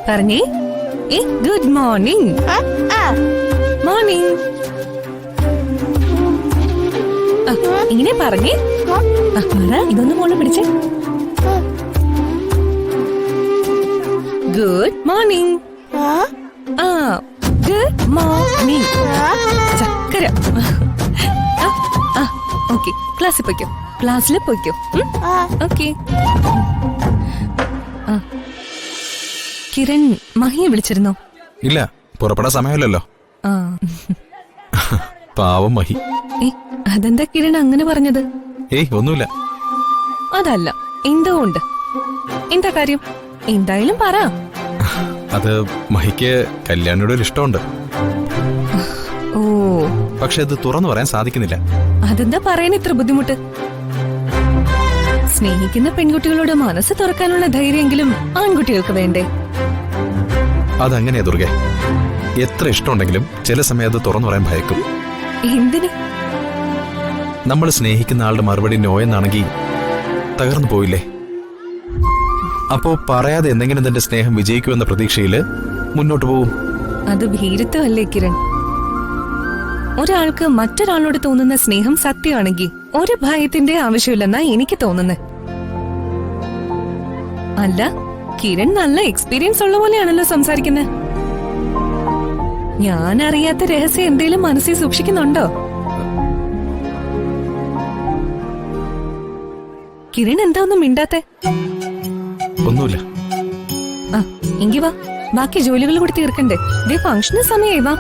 പറഞ്ഞേ. Good morning. Morning. ഇങ്ങനെ പറഞ്ഞേ. ഇതൊന്നും മോള് പിടിച്ചേ. Good morning. Good morning. ചക്കര. ഓക്കെ, ക്ലാസ്സിൽ പോയിക്കോ. ക്ലാസ്സിൽ പോയിക്കോ. ഓക്കെ. കിരൺ മഹിയെ വിളിച്ചിരുന്നോ? ഇല്ല, പുറപ്പെടാൻ സമയമല്ലല്ലോ. പാവം മഹി. അതെന്താ കിരൺ അങ്ങനെ പറഞ്ഞത്? ഒന്നുമില്ല. അതല്ല, എന്തോ ഉണ്ട്. എന്താ കാര്യം? എന്തായാലും പറ. അത് മഹിക്ക് കല്യാണിയുടെ ഒരു ഇഷ്ടമുണ്ട്. ഓ, പക്ഷെ അത് തുറന്നു പറയാൻ സാധിക്കുന്നില്ല. അതെന്താ പറയാൻ ഇത്ര ബുദ്ധിമുട്ട്? സ്നേഹിക്കുന്ന പെൺകുട്ടികളോട് മനസ്സ് തുറക്കാനുള്ള ധൈര്യമെങ്കിലും ആൺകുട്ടികൾക്ക് വേണ്ടേ? അതങ്ങനെയാ ദുർഗെ. എത്ര ഇഷ്ടമുണ്ടെങ്കിലും ചില സമയത്ത് തുറന്നു പറയാൻ ഭയക്കും. എന്തിന്? നമ്മൾ സ്നേഹിക്കുന്ന ആളുടെ മറുപടി നോ എന്നാണെങ്കിൽ തകർന്നു പോയില്ലേ? അപ്പോ പറയാതെ എന്തെങ്കിലും തന്റെ സ്നേഹം വിജയിക്കുമെന്ന പ്രതീക്ഷയില് മുന്നോട്ട് പോവും. അത് ഭീരുത്വമല്ലേ കിരൺ? ഒരാൾക്ക് മറ്റൊരാളോട് തോന്നുന്ന സ്നേഹം സത്യമാണെങ്കിൽ ഒരു ഭയത്തിന്റെ ആവശ്യമില്ലെന്നാ എനിക്ക് തോന്നുന്നത്. അല്ല, കിരൺ നല്ല എക്സ്പീരിയൻസ് ഉള്ള പോലെയാണല്ലോ സംസാരിക്കുന്നത്. ഞാൻ അറിയാത്ത രഹസ്യം എന്തേലും മനസ്സിൽ സൂക്ഷിക്കുന്നുണ്ടോ? കിരൺ എന്താ ഒന്നും മിണ്ടാത്തെ? ഒന്നുമില്ല. എങ്കി വാ, ബാക്കി ജോലികൾ കൂടി തീർക്കണ്ടേ? ദേ ഫംഗ്ഷന് സമയമായി, വാ.